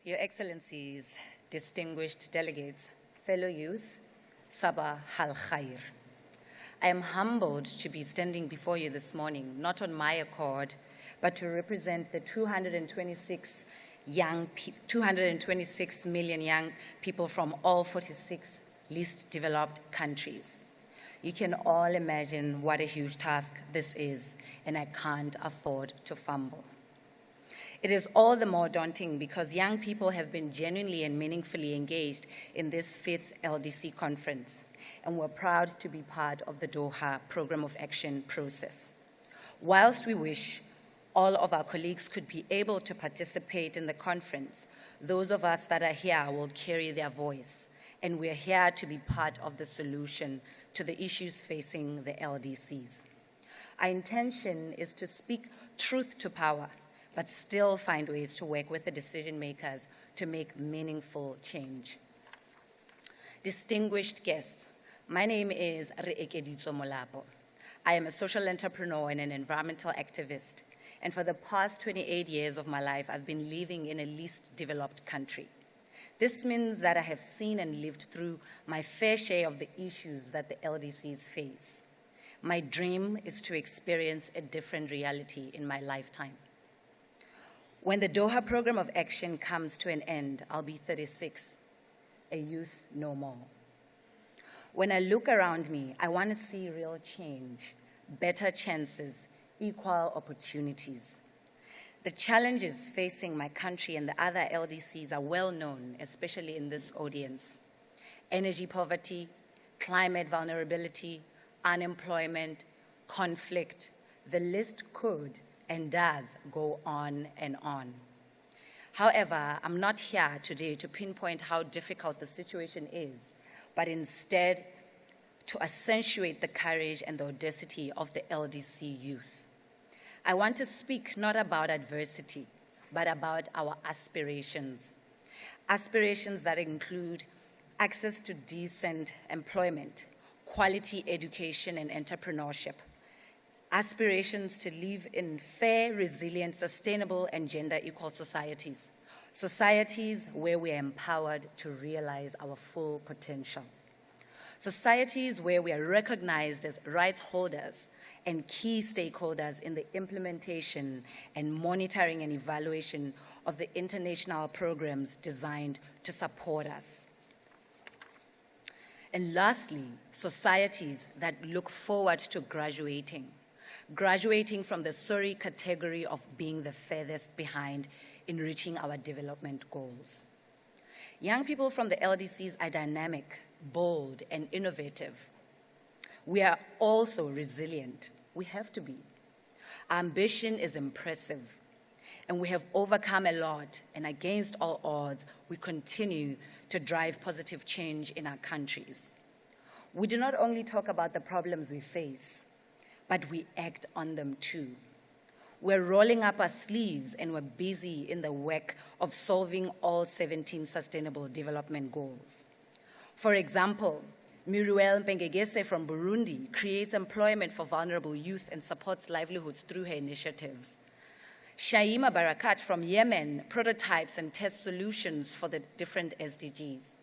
Your Excellencies, distinguished delegates, fellow youth, Sabah al Khair. I am humbled to be standing before you this morning, not on my accord, but to represent the 226 million young people from all 46 least developed countries. You can all imagine what a huge task this is, and I can't afford to fumble. It is all the more daunting because young people have been genuinely and meaningfully engaged in this 5th LDC conference, and we're proud to be part of the Doha Program of Action process. Whilst we wish all of our colleagues could be able to participate in the conference, those of us that are here will carry their voice, and we're here to be part of the solution to the issues facing the LDCs. Our intention is to speak truth to power, but still find ways to work with the decision makers to make meaningful change. Distinguished guests, my name is Reekeditso Molapo. I am a social entrepreneur and an environmental activist, and for the past 28 years of my life, I've been living in a least developed country. This means that I have seen and lived through my fair share of the issues that the LDCs face. My dream is to experience a different reality in my lifetime. When the Doha Program of Action comes to an end, I'll be 36, a youth no more. When I look around me, I want to see real change, better chances, equal opportunities. The challenges facing my country and the other LDCs are well known, especially in this audience. Energy poverty, climate vulnerability, unemployment, conflict, the list could and does go on and on. However, I'm not here today to pinpoint how difficult the situation is, but instead to accentuate the courage and the audacity of the LDC youth. I want to speak not about adversity, but about our aspirations. Aspirations that include access to decent employment, quality education and entrepreneurship, aspirations to live in fair, resilient, sustainable, and gender-equal societies, societies where we are empowered to realize our full potential, societies where we are recognized as rights holders and key stakeholders in the implementation and monitoring and evaluation of the international programs designed to support us. And lastly, societies that look forward to graduating from the sorry category of being the furthest behind in reaching our development goals. Young people from the LDCs are dynamic, bold, and innovative. We are also resilient. We have to be. Our ambition is impressive, and we have overcome a lot, and against all odds, we continue to drive positive change in our countries. We do not only talk about the problems we face, but we act on them too. We're rolling up our sleeves and we're busy in the work of solving all 17 Sustainable Development Goals. For example, Muriel Mpengegese from Burundi creates employment for vulnerable youth and supports livelihoods through her initiatives. Shaima Barakat from Yemen prototypes and tests solutions for the different SDGs.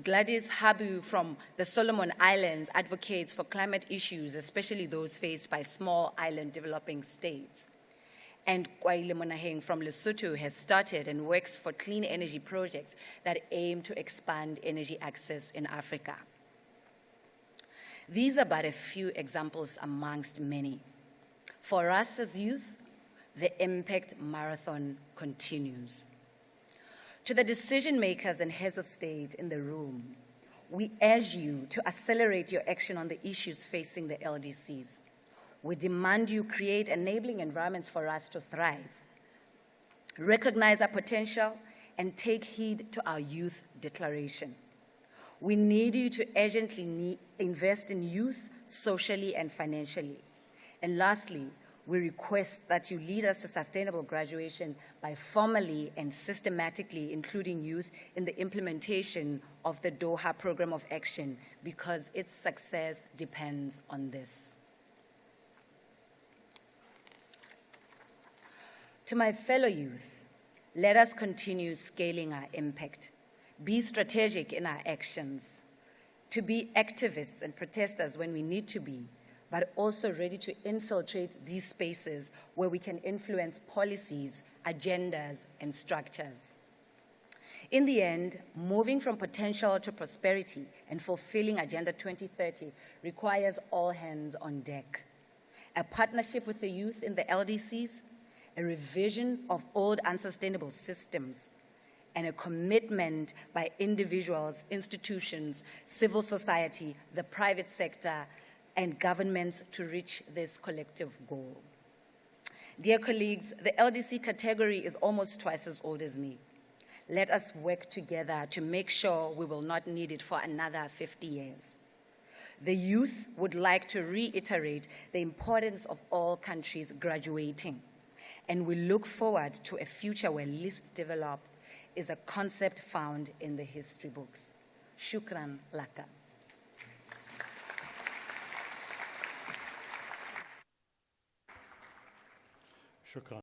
Gladys Habu from the Solomon Islands advocates for climate issues, especially those faced by small island developing states. And Kwaile Monaheng from Lesotho has started and works for clean energy projects that aim to expand energy access in Africa. These are but a few examples amongst many. For us as youth, the impact marathon continues. To the decision makers and heads of state in the room, we urge you to accelerate your action on the issues facing the LDCs. We demand you create enabling environments for us to thrive, recognize our potential, and take heed to our youth declaration. We need you to urgently invest in youth socially and financially. And lastly, we request that you lead us to sustainable graduation by formally and systematically including youth in the implementation of the Doha Program of Action, because its success depends on this. To my fellow youth, Let us continue scaling our impact, be strategic in our actions, to be activists and protesters when we need to be, but also ready to infiltrate these spaces where we can influence policies, agendas, and structures. In the end, moving from potential to prosperity and fulfilling Agenda 2030 requires all hands on deck. A partnership with the youth in the LDCs, a revision of old unsustainable systems, and a commitment by individuals, institutions, civil society, the private sector, and governments to reach this collective goal. Dear colleagues, the LDC category is almost twice as old as me. Let us work together to make sure we will not need it for another 50 years. The youth would like to reiterate the importance of all countries graduating, and we look forward to a future where least developed is a concept found in the history books. Shukran laka. Shukran.